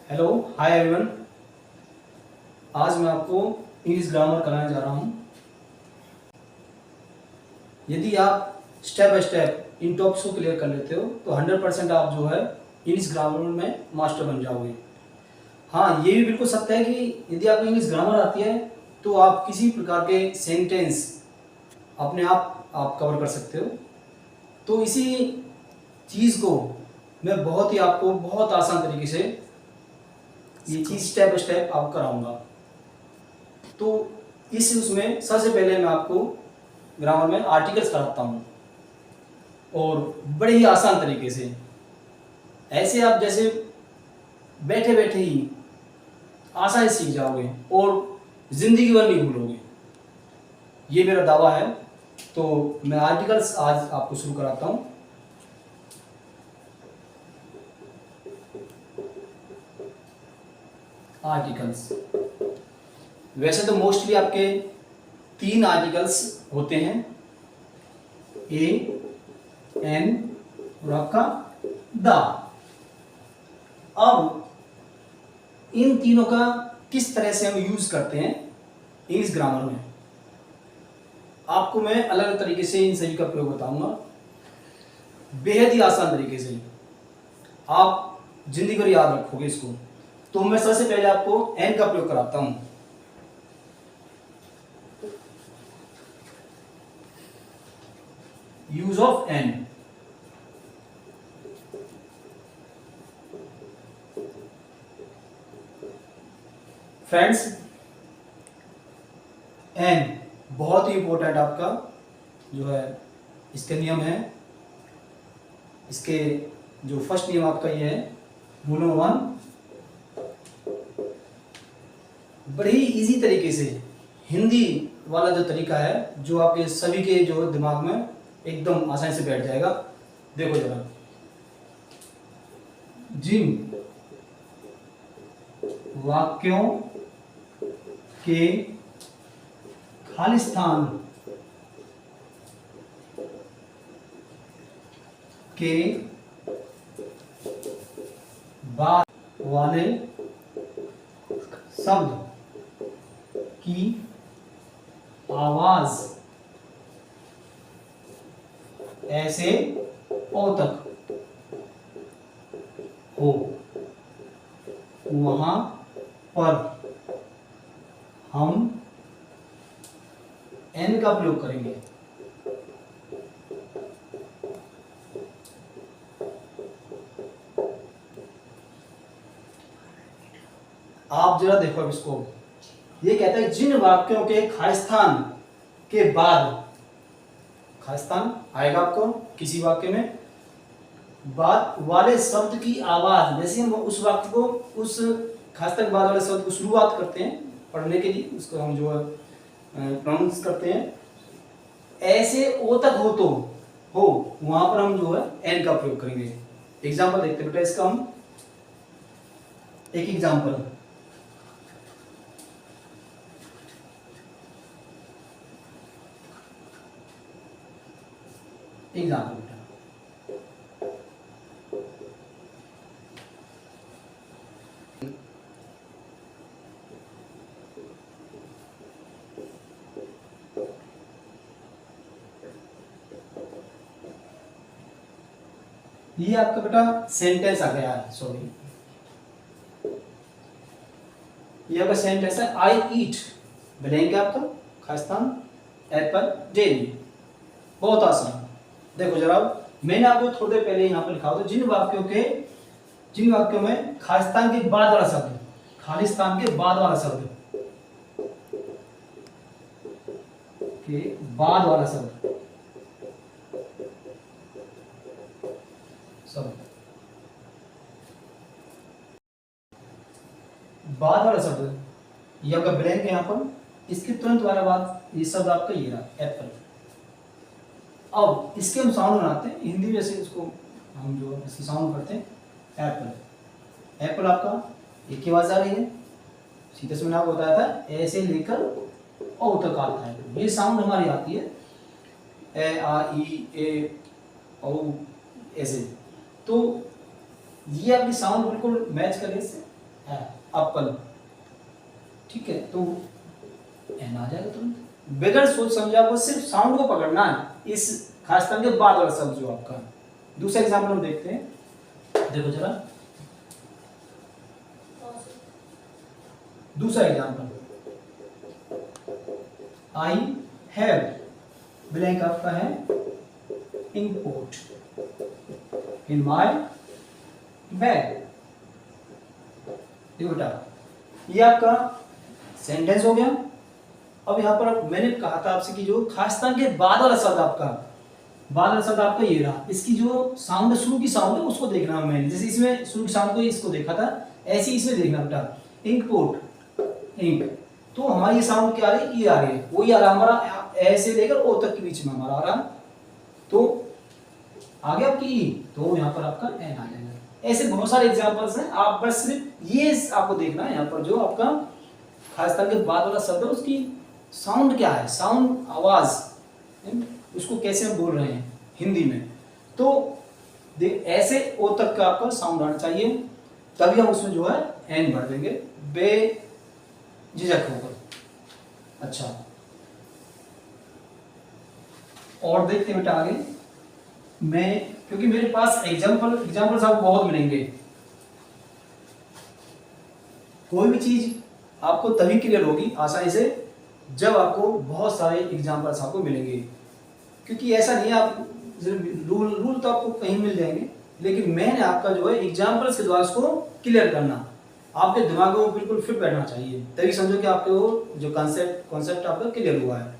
Hello, hi everyone. आज मैं आपको इंग्लिश ग्रामर कराने जा रहा हूँ। यदि आप step by step in topics को क्लियर कर लेते हो तो 100% आप जो है इंग्लिश ग्रामर में मास्टर बन जाओगे। हाँ, ये भी बिल्कुल सत्य है कि यदि आपको इंग्लिश ग्रामर आती है तो आप किसी प्रकार के सेंटेंस अपने आप कवर कर सकते हो। तो इसी चीज़ को मैं आपको बहुत आसान तरीके से ये चीज़ स्टेप बाय स्टेप आप कराऊंगा। तो उसमें सबसे पहले मैं आपको ग्रामर में आर्टिकल्स कराता हूँ और बड़े ही आसान तरीके से, ऐसे आप जैसे बैठे बैठे ही आसानी से सीख जाओगे और ज़िंदगी भर नहीं भूलोगे, ये मेरा दावा है। तो मैं आर्टिकल्स आज आपको शुरू कराता हूँ। आर्टिकल्स वैसे तो मोस्टली आपके 3 आर्टिकल्स होते हैं, ए, एन और आपका द। अब इन तीनों का किस तरह से हम यूज करते हैं इंग्लिश ग्रामर में, आपको मैं अलग अलग तरीके से इन सभी का प्रयोग बताऊंगा, बेहद ही आसान तरीके से। आप जिंदगी भर याद रखोगे इसको। तो मैं सबसे पहले आपको एन का प्रयोग कराता हूं। Use of N. Friends, N बहुत ही इंपॉर्टेंट आपका जो है इसके नियम है। इसके जो फर्स्ट नियम आपका ये है, रूल नंबर 1, बड़े ही इजी तरीके से हिंदी वाला जो तरीका है जो आपके सभी के जो दिमाग में एकदम आसानी से बैठ जाएगा। देखो जरा, जिन वाक्यों के खालिस्तान के बाद वाले शब्द की आवाज ऐसे ओ तक हो, वहां पर हम एन का प्रयोग करेंगे। आप जरा देखो अब इसको, ये कहता है जिन वाक्यों के खालिस्तान के बाद, खालिस्तान आएगा आपको किसी वाक्य में, बाद वाले शब्द की आवाज, जैसे हम उस वाक्य को उस खालिस्तान के बाद वाले शब्द को शुरुआत करते हैं पढ़ने के लिए, उसको हम जो है प्रोनाउंस करते हैं, ऐसे ओ तक हो तो हो, वहां पर हम जो है एन का प्रयोग करेंगे। एग्जाम्पल देखते हैं बेटा इसका, हम एक एग्जाम्पल, एग्जाम्पल बेटा, ये आपका बेटा सेंटेंस आ गया है, सॉरी, ये आपका सेंटेंस है, आई ईट ब्लैंक आपका खालिस्तान एप्पल डेली। बहुत आसान। देखो जरा, मैंने आपको थोड़ी देर पहले यहाँ पर लिखा हो, तो जिन वाक्यों में खालिस्तान के बाद वाला शब्द, खालिस्तान के बाद वाला शब्द के बाद वाला शब्द बाद वाला शब्द, ये आपका ब्लैंक है यहाँ पर, इसके तुरंत वाला बाद ये शब्द आपका ये रहा एप्पल। अब इसके हम साउंड बनाते हैं हिंदी में, जैसे इसको हम जो इसकी साउंड करते हैं एप्पल। एप्पल आपका एक ही आवाज आ रही है, सीधे से मैंने आपको बताया था ऐसे लेकर ओ तक आता है, ये साउंड हमारी आती है ए आ ई ए ओ ऐसे। तो ये आपकी साउंड बिल्कुल मैच करे इससे, एप्पल, ठीक है, तो एन आ जाएगा तुरंत। बगैर सोच समझे आपको सिर्फ साउंड को पकड़ना है, इस खासतौर के बाद वाला शब्द जो आपका। दूसरा एग्जाम्पल हम देखते हैं, देखो जरा दूसरा एग्जाम्पल, आई हैव ब्लैंक आपका है इंपोर्ट इन माई बैग। देखो बेटा, ये आपका सेंटेंस हो गया। अब यहाँ पर मैंने कहा था आपसे कि जो खासतौर के बाद वाला शब्द आपका, बाद वाला शब्द आपका ये रहा, इसकी जो साउंड है, शुरू की साउंड है उसको देखना है मैंने। जैसे इसमें शुरू की साउंड को इसको देखा था, ऐसे ही इसमें देखना बेटा। इंकपोर्ट, इंक, तो हमारी साउंड क्या आ रही है, ये आ रही है, वही आ रहा हमारा ऐसे लेकर ओ तक के बीच में हमारा आ रहा। तो आगे आपकी ई, तो यहाँ पर आपका एन आ जाएगा। ऐसे बहुत सारे एग्जांपल्स हैं, आप बस सिर्फ ये आपको देखना है। यहाँ पर जो आपका खासतौर के बाद वाला शब्द है उसकी साउंड क्या है, साउंड, आवाज, उसको कैसे हम बोल रहे हैं हिंदी में। तो ऐसे ओ तक का आपका साउंड आना चाहिए, तभी हम उसमें जो है एन भर देंगे बेझिझक होकर। अच्छा, और देखते हैं बेटा आगे। मैं, क्योंकि मेरे पास एग्जाम्पल्स आपको बहुत मिलेंगे, कोई भी चीज आपको तभी क्लियर होगी आसानी से जब आपको बहुत सारे एग्जाम्पल्स आपको मिलेंगे। क्योंकि ऐसा नहीं है आप रूल तो आपको कहीं मिल जाएंगे, लेकिन मैंने आपका जो है एग्जाम्पल्स के द्वारा उसको क्लियर करना, आपके दिमाग में बिल्कुल फिट बैठना चाहिए, तभी समझो कि आपके वो जो कॉन्सेप्ट आपका क्लियर हुआ है।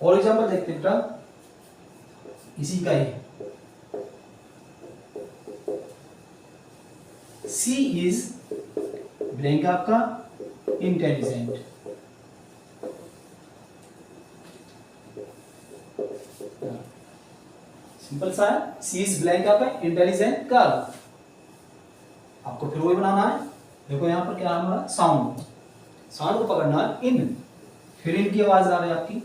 और एग्जाम्पल देखते हैं बेटा इसी का ही, सी इज ब्लैंक आपका इंटेलिजेंट। सिंपल सा है, सी इज ब्लैंक आपका इंटेलिजेंट गर्ल। आपको फिर वही बनाना है। देखो यहाँ पर क्या हमारा साउंड, साउंड को पकड़ना है इन, फिर इन की आवाज आ रही है आपकी,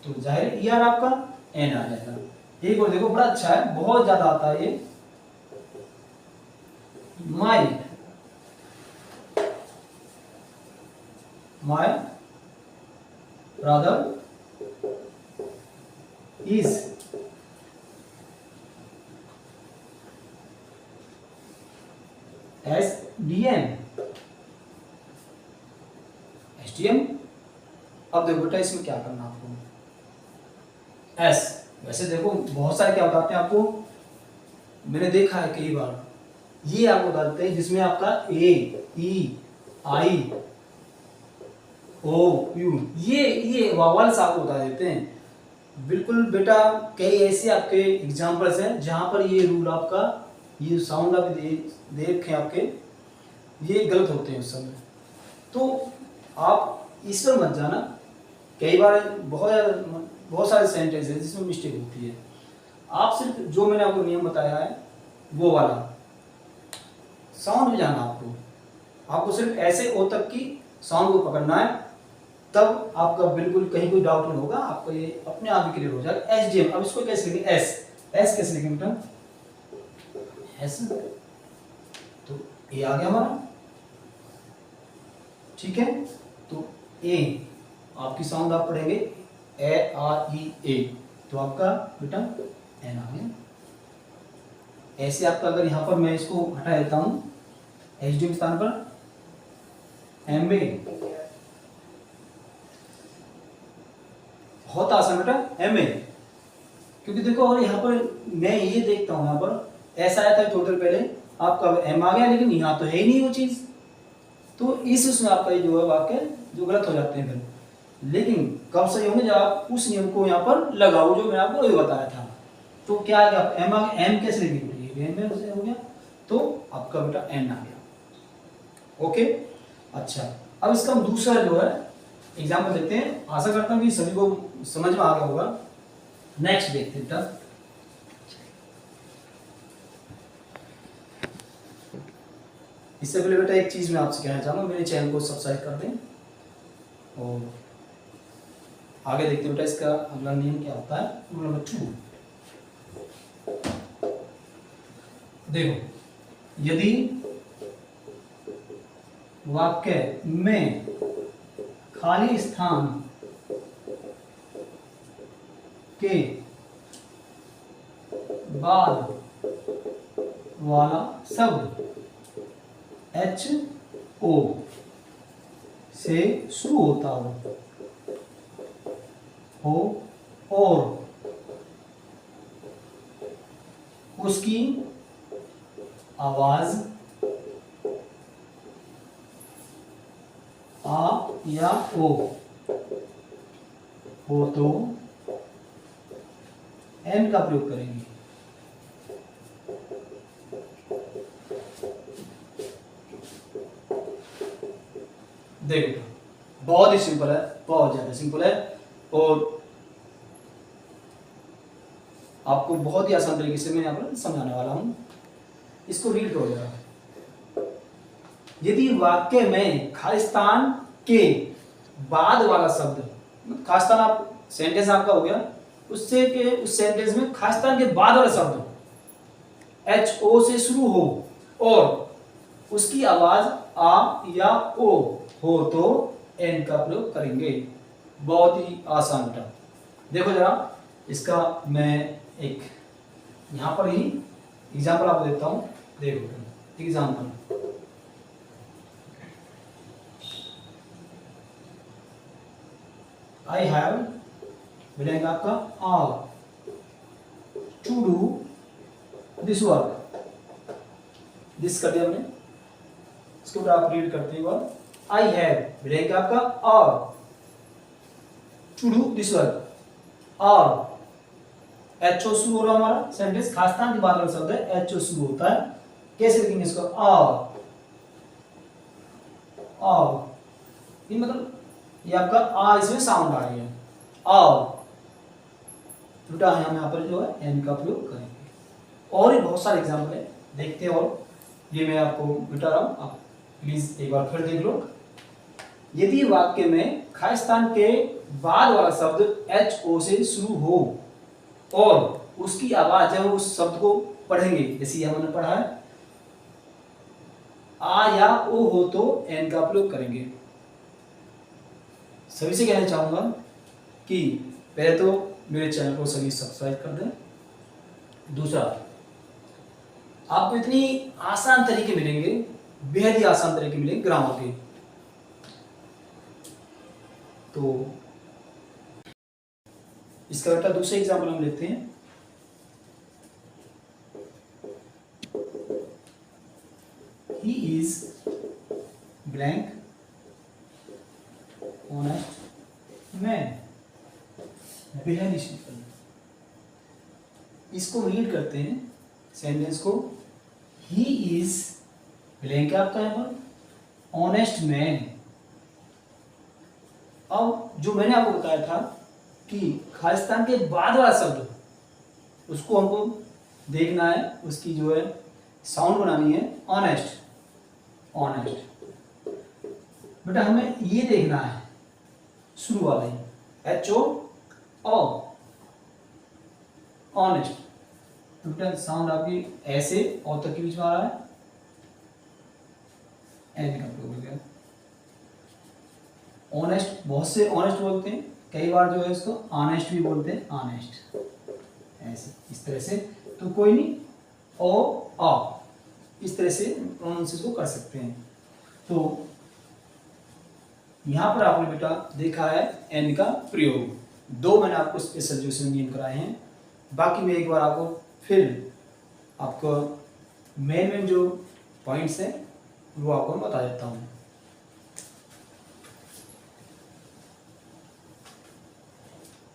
तो जाहिर ई आर आपका एन आ जाएगा। एक और देखो बड़ा अच्छा है, बहुत ज्यादा आता है ये, my, my brother is SDM, SDM। अब देखो बेटा इसमें क्या करना आपको, S, वैसे देखो बहुत सारे क्या बताते हैं आपको, मैंने देखा है कई बार, ये आपको बताते हैं जिसमें आपका AEI OU ये वावल्स आपको बता देते हैं। बिल्कुल बेटा, कई ऐसे आपके एग्जांपल्स हैं जहां पर ये रूल आपका, ये साउंड आप देखें आपके, ये गलत होते हैं उस समय। तो आप इस पर मत जाना, कई बार बहुत सारे सेंटेंस हैं जिसमें मिस्टेक होती है। आप सिर्फ जो मैंने आपको नियम बताया है वो वाला साउंड में जाना, आपको सिर्फ ऐसे ओ तक की साउंड को पकड़ना है, तब आपका बिल्कुल कहीं कोई डाउट नहीं होगा, आपको ये अपने आप ही क्लियर हो जाएगा। SDM, अब इसको कैसे लिखेंगे, एस कैसे लिखेंगे बेटा, एस, तो ए आ गया हमारा, ठीक है। तो ए आपकी साउंड आप पढ़ेंगे AREA, तो आपका बेटा एन आ गया। ऐसे आपका अगर यहाँ पर मैं इसको हटा देता हूँ SDM के स्थान पर MA, बहुत आसान बेटा MA, क्योंकि देखो और यहाँ पर मैं ये देखता हूँ, यहाँ पर ऐसा आया था थोड़ी देर पहले, आपका M आ गया, लेकिन यहाँ तो है ही नहीं वो चीज, तो इस उसमें आपका ये जो है वाक्य जो गलत हो जाते हैं फिर। लेकिन कब सही होंगे, जब आप उस नियम को यहाँ पर लगाओ जो मैंने आपको अभी बताया था। तो क्या आ गया, M आ गया, M कैसे लिखेंगे, एम में हो गया, तो आपका बेटा N आ गया। ओके, अच्छा, अब इसका हम दूसरा जो है एग्जाम्पल देखते हैं। आशा करता हूँ कि सभी को समझ में आ गया होगा। नेक्स्ट देखते हैं बेटा, इससे पहले बेटा एक चीज मैं आपसे कहना चाहूंगा, मेरे चैनल को सब्सक्राइब कर दें और आगे देखते हैं बेटा इसका अगला नियम क्या होता है। रूल नंबर 2, देखो यदि वाक्य में खाली स्थान के बाद वाला शब्द एच ओ से शुरू होता हो और उसकी आवाज आ या ओ हो तो एन का प्रयोग करेंगे। देखो बहुत ही सिंपल है, बहुत ज्यादा सिंपल है और आपको बहुत ही आसान तरीके से मैं यहाँ पर समझाने वाला हूं। इसको रीड करो जरा। यदि वाक्य में खालिस्तान के बाद वाला शब्द, खालिस्तान आप सेंटेंस आपका हो गया, उससे के उस सेंटेंस में खालिस्तान के बाद वाला शब्द एच ओ से शुरू हो और उसकी आवाज आ या ओ हो तो एन का प्रयोग करेंगे। बहुत ही आसान था। देखो जरा इसका मैं एक यहां पर ही एग्जाम्पल आपको देता हूं। देखो एग्जाम्पल, आई हैव मिलेगा आपका are to do this work. This कर दिया हमने, इसके ऊपर आप रीड करते हुए आई हैव मिलेगा आपका are to do this work. और एच ओ शुरू हो रहा हमारा सेंटेंस, खालिस्तान के बाद वाला शब्द है एच ओ शुरू होता है। कैसे लिखेंगे इसको? और ये मतलब ये आपका आ इसमें साउंड आ रही है। और बेटा हम यहाँ पर जो है एन का प्रयोग करेंगे। और भी बहुत सारे एग्जाम्पल है, देखते हैं। और ये मैं आपको बता रहा हूँ, आप प्लीज एक बार फिर देख लो। यदि वाक्य में खालिस्तान के बाद वाला शब्द एच ओ से शुरू हो और उसकी आवाज जब उस शब्द को पढ़ेंगे, जैसे हमने पढ़ा है आ या ओ हो तो एन का प्रयोग करेंगे। सभी से कहना चाहूंगा कि पहले तो मेरे चैनल को सभी सब्सक्राइब कर दें। दूसरा, आपको इतनी आसान तरीके मिलेंगे, बेहद ही आसान तरीके मिलेंगे ग्रामर के। तो इसका बेटा दूसरे एग्जाम्पल हम लेते हैं। He is blank honest man। बेहद ही सिंपल। इसको रीड करते हैं सेंटेंस को। ही इज ब्लैंक आपका यहाँ पर ऑनेस्ट मैन। अब जो मैंने आपको बताया था कि खालिस्तान के बाद वाला शब्द उसको हमको देखना है, उसकी जो है साउंड बनानी है ऑनेस्ट। बेटा हमें ये देखना है शुरू वाला ही एच ओ ऑनेस्ट। तो बेटा साउंड आपकी ऐसे और तक के बीच में आ रहा है, एन का प्रयोग हो गया। ऑनेस्ट, बहुत से ऑनेस्ट बोलते हैं, कई बार जो है इसको ऑनेस्ट भी बोलते हैं, ऑनेस्ट ऐसे इस तरह से। तो कोई नहीं, ओ इस तरह से प्रोनाउंसिएशन को कर सकते हैं। तो यहां पर आपने बेटा देखा है एन का प्रयोग। दो मैंने आपको स्पेशल जो से नियम कराए हैं, बाकी मैं एक बार आपको फिर आपको मेन जो पॉइंट्स हैं वो आपको बता देता हूं।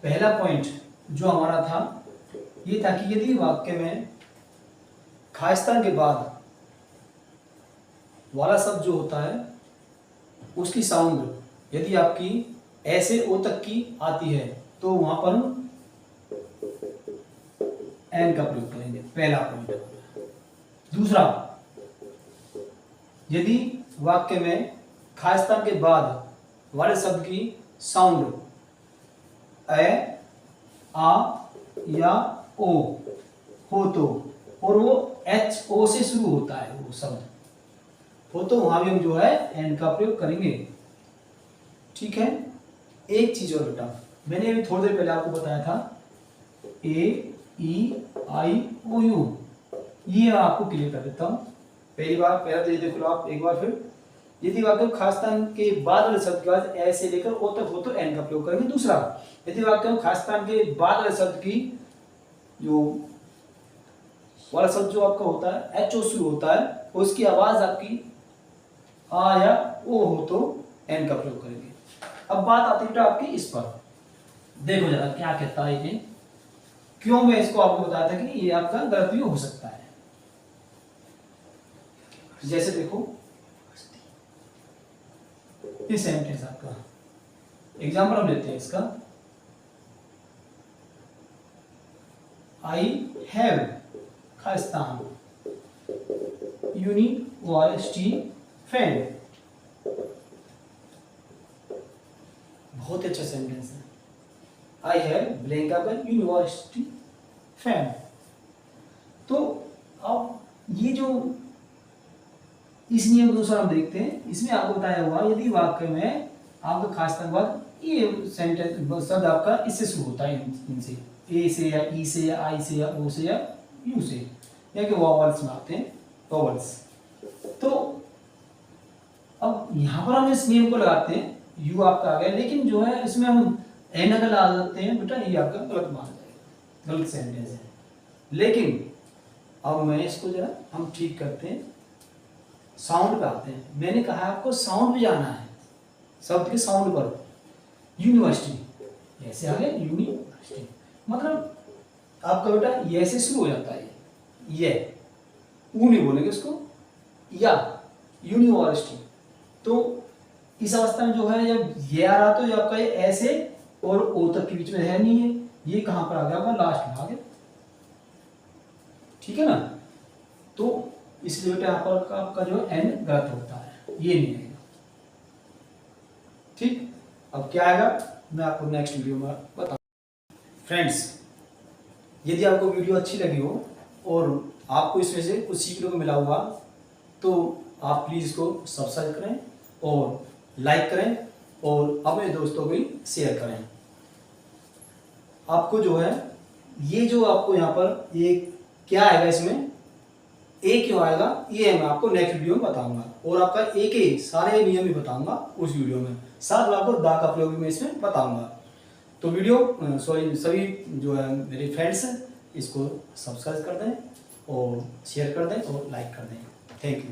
पहला पॉइंट जो हमारा था ये था कि यदि वाक्य में खालिस्तान के बाद वाला शब्द जो होता है उसकी साउंड यदि आपकी ऐसे ओ तक की आती है तो वहां पर हम एन का प्रयोग करेंगे। पहला पॉइंट। दूसरा, यदि वाक्य में खालिस्तान के बाद वाले शब्द की साउंड ए आ या ओ हो तो, और वो एच ओ से शुरू होता है वो शब्द, हो तो वहां भी हम जो है एंड का प्रयोग करेंगे। ठीक है, एक चीज और बेटा, मैंने अभी थोड़ी देर पहले आपको बताया था AEIOU, ये मैं आपको क्लियर कर देता हूं। पहली बार पहला तो ये देख लो आप एक बार फिर, यदि वाक्य में खास स्थान के बाद वाले शब्द के बाद ए से लेकर ओ तक हो तो एन का प्रयोग करेंगे। दूसरा, यदि वाक्य में खास स्थान के बाद वाले शब्द की जो वाला शब्द जो आपका होता है एच ओ शुरू होता है, उसकी आवाज आपकी आ या ओ हो तो एन का प्रयोग करेंगे। अब बात आती है आपकी इस पर, देखो जरा क्या कहता है ये, क्यों मैं इसको आपको बताया था कि ये आपका गलत भी हो सकता है। जैसे देखो ये सेंटेंस आपका एग्जाम्पल हम लेते हैं इसका, I have Khalistan university fan, बहुत अच्छा सेंटेंस है। आई हैव ब्लैंक आपका यूनिवर्सिटी फैन। तो अब ये जो इस नियम के अनुसार हम देखते हैं, इसमें आपको बताया हुआ यदि वाक्य में आपका खास के बाद ये सेंटेंस शब्द आपका इससे शुरू होता है, इनसे ए से या ई से या आई से या ओ से या यू से, या कि वॉवल्स में आते हैं वॉवल्स। तो अब यहाँ पर हम इस नियम को लगाते हैं, यू आपका आ गया, लेकिन जो है इसमें हम एन अगर लगा देते हैं बेटा, ये आपका गलत माना जाएगा, गलत सेंटेंस है। लेकिन अब मैं इसको जरा हम ठीक करते हैं, साउंड पे आते हैं। मैंने कहा आपको साउंड पे जाना है, शब्द के साउंड पर। यूनिवर्सिटी ऐसे आ गया, यूनिवर्सिटी मतलब आपका बेटा ये से शुरू हो जाता है, ये ऊ नहीं बोलेंगे उसको, या यूनिवर्सिटी। तो इस अवस्था में जो है जब ये आ रहा तो ये आपका ये ऐसे और ओ तक के बीच में है नहीं है, ये कहां पर आ गया आपका लास्ट में आ गया। ठीक है ना, तो इसलिए बेटा यहाँ पर आपका जो एन गलत होता है, ये नहीं आएगा। ठीक, अब क्या आएगा मैं आपको नेक्स्ट वीडियो में बताऊंगा। फ्रेंड्स, यदि आपको वीडियो अच्छी लगी हो और आपको इसमें से कुछ सीखने को मिला हुआ तो आप प्लीज़ इसको सब्सक्राइब करें और लाइक करें और अपने दोस्तों को भी शेयर करें। आपको जो है ये जो आपको यहाँ पर ये क्या आएगा, इसमें ए क्यों आएगा ये मैं आपको नेक्स्ट वीडियो में बताऊंगा, और आपका ए के सारे नियम भी बताऊंगा उस वीडियो में, साथ में आपको दा का प्रयोग भी मैं इसमें बताऊंगा। तो वीडियो सभी जो है मेरे फ्रेंड्स हैं इसको सब्सक्राइब कर दें और शेयर कर दें और लाइक कर दें। Thank you.